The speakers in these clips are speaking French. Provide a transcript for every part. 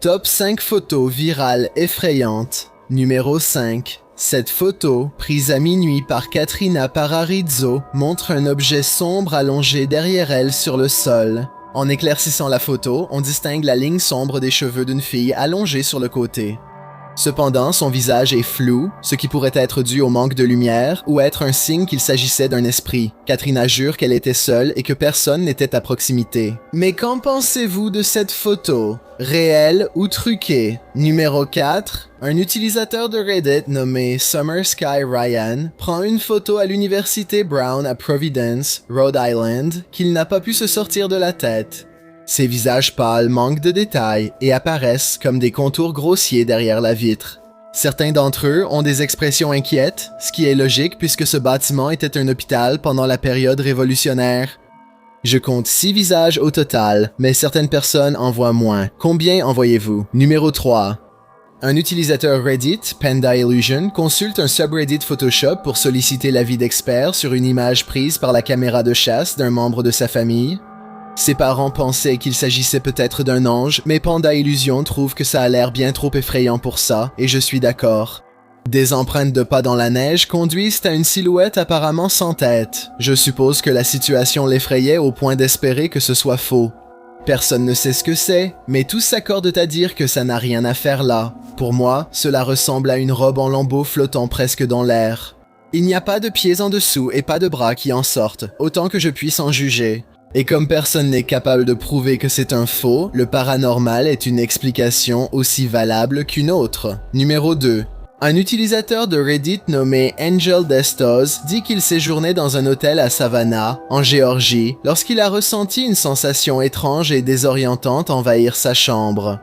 Top 5 photos virales effrayantes. Numéro 5. Cette photo, prise à minuit par Katrina Pararizzo, montre un objet sombre allongé derrière elle sur le sol. En éclaircissant la photo, on distingue la ligne sombre des cheveux d'une fille allongée sur le côté. Cependant, son visage est flou, ce qui pourrait être dû au manque de lumière ou être un signe qu'il s'agissait d'un esprit. Katrina jure qu'elle était seule et que personne n'était à proximité. Mais qu'en pensez-vous de cette photo? Réelle ou truquée? Numéro 4. Un utilisateur de Reddit nommé Summer Sky Ryan prend une photo à l'université Brown à Providence, Rhode Island, qu'il n'a pas pu se sortir de la tête. Ses visages pâles manquent de détails et apparaissent comme des contours grossiers derrière la vitre. Certains d'entre eux ont des expressions inquiètes, ce qui est logique puisque ce bâtiment était un hôpital pendant la période révolutionnaire. Je compte 6 visages au total, mais certaines personnes en voient moins. Combien en voyez-vous? Numéro 3. Un utilisateur Reddit, Panda Illusion, consulte un subreddit Photoshop pour solliciter l'avis d'experts sur une image prise par la caméra de chasse d'un membre de sa famille. Ses parents pensaient qu'il s'agissait peut-être d'un ange, mais Panda Illusion trouve que ça a l'air bien trop effrayant pour ça, et je suis d'accord. Des empreintes de pas dans la neige conduisent à une silhouette apparemment sans tête. Je suppose que la situation l'effrayait au point d'espérer que ce soit faux. Personne ne sait ce que c'est, mais tous s'accordent à dire que ça n'a rien à faire là. Pour moi, cela ressemble à une robe en lambeaux flottant presque dans l'air. Il n'y a pas de pieds en dessous et pas de bras qui en sortent, autant que je puisse en juger. Et comme personne n'est capable de prouver que c'est un faux, le paranormal est une explication aussi valable qu'une autre. Numéro 2. Un utilisateur de Reddit nommé Angel Destos dit qu'il séjournait dans un hôtel à Savannah, en Géorgie, lorsqu'il a ressenti une sensation étrange et désorientante envahir sa chambre.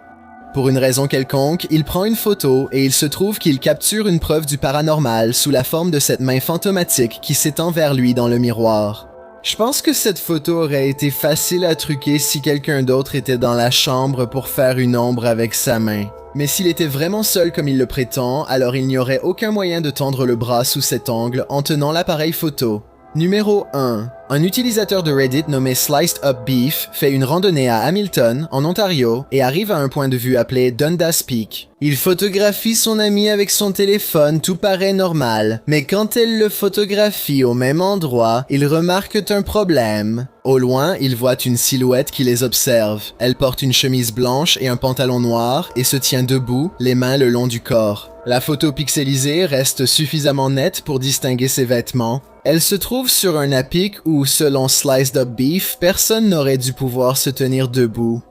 Pour une raison quelconque, il prend une photo et il se trouve qu'il capture une preuve du paranormal sous la forme de cette main fantomatique qui s'étend vers lui dans le miroir. Je pense que cette photo aurait été facile à truquer si quelqu'un d'autre était dans la chambre pour faire une ombre avec sa main. Mais s'il était vraiment seul comme il le prétend, alors il n'y aurait aucun moyen de tendre le bras sous cet angle en tenant l'appareil photo. Numéro 1. Un utilisateur de Reddit nommé Sliced Up Beef fait une randonnée à Hamilton, en Ontario, et arrive à un point de vue appelé Dundas Peak. Il photographie son ami avec son téléphone, tout paraît normal, mais quand elle le photographie au même endroit, il remarque un problème. Au loin, il voit une silhouette qui les observe. Elle porte une chemise blanche et un pantalon noir et se tient debout, les mains le long du corps. La photo pixelisée reste suffisamment nette pour distinguer ses vêtements. Elle se trouve sur un à pic où, selon Sliced Up Beef, personne n'aurait dû pouvoir se tenir debout.